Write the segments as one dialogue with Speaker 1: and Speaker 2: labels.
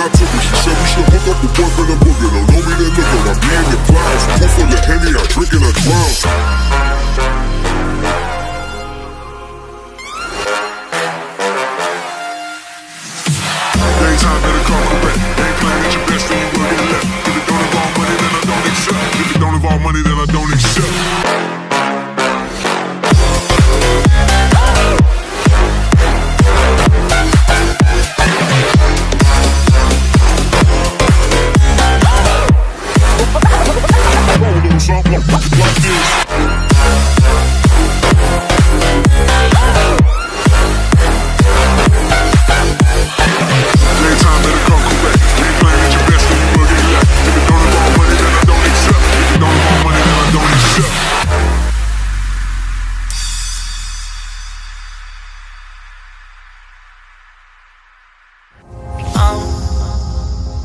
Speaker 1: I took her. She said we should hook up with boyfriend and booger. Don't know me, then look her. I be in the clouds. Pool full of Henny, I drink and I drown. Daytime better come back. Ain't playing at your best when you work it left. If it don't involve money, then I don't accept. If it don't involve money, then I don't accept.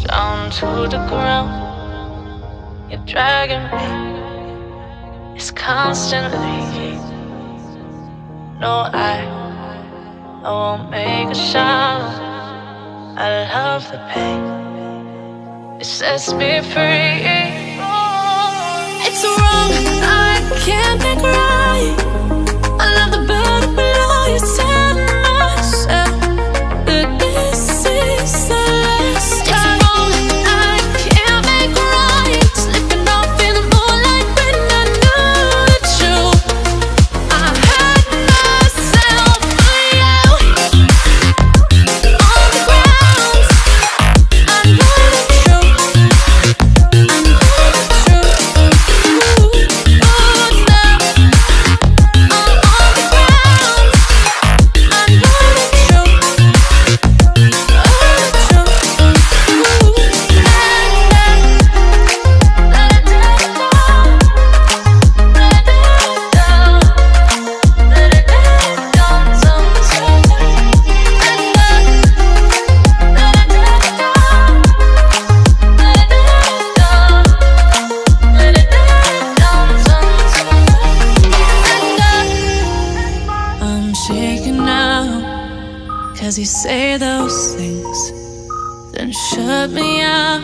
Speaker 2: Down to the ground, you're dragging me. It's constantly. No, I won't make a sound. I love the pain. It sets me free. It's wrong, I can't make right. I love the bird below you. Tell myself that this is the last time. Cause you say those things, then shut me out.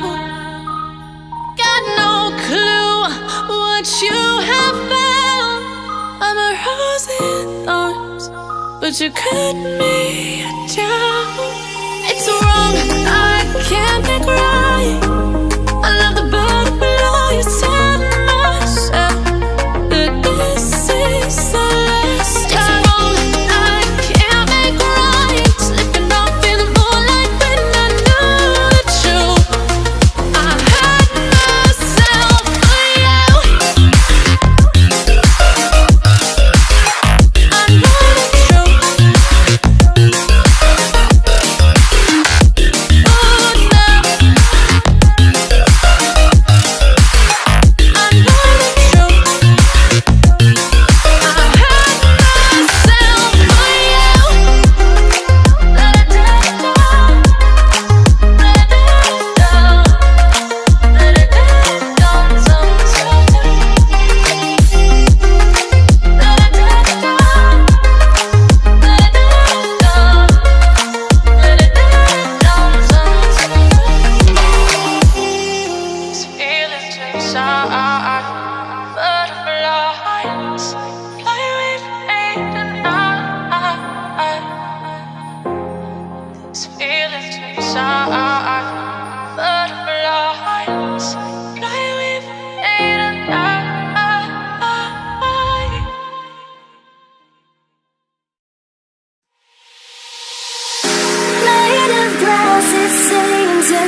Speaker 2: Got no clue what you have found. I'm a rose in thorns, but you cut me down. It's wrong, I can't make right. I love the bird below you. Tell myself that this is the last time.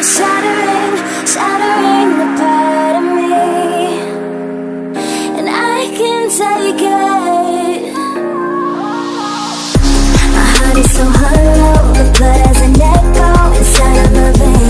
Speaker 3: Shattering, shattering the part of me, and I can take it. My heart is so hollow, the blood has an echo inside of my veins.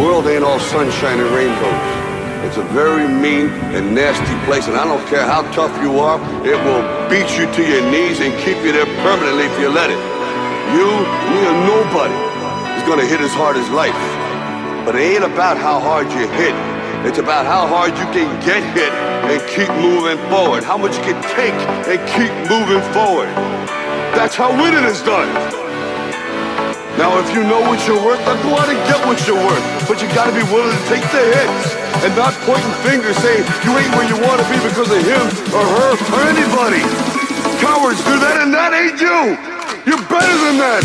Speaker 4: world ain't all sunshine and rainbows. It's a very mean and nasty place, and I don't care how tough you are, it will beat you to your knees and keep you there permanently if you let it. You, me, or nobody is gonna hit as hard as life. But it ain't about how hard you hit. It's about how hard you can get hit and keep moving forward. How much you can take and keep moving forward. That's how winning is done. Now if you know what you're worth, then go out and get what you're worth. But you gotta be willing to take the hits and not pointing fingers saying you ain't where you wanna be because of him or her or anybody. Cowards do that and that ain't you. You're better than that.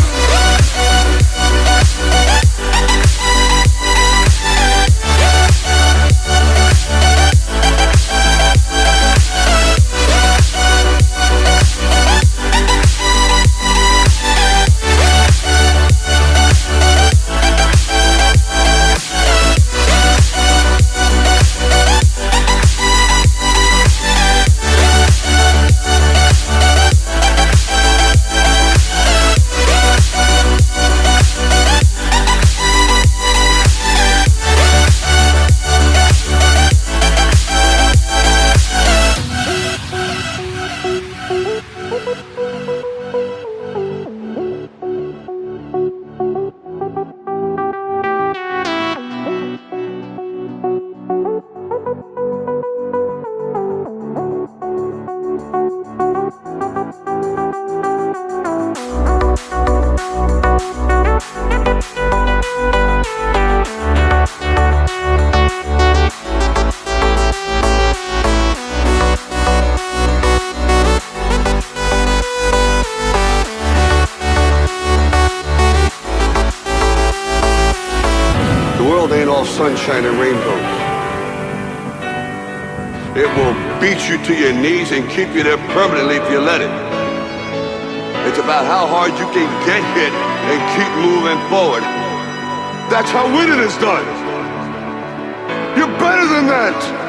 Speaker 4: Sunshine and rainbows. It will beat you to your knees and keep you there permanently if you let it. It's about how hard you can get hit and keep moving forward. That's how winning is done. You're better than that.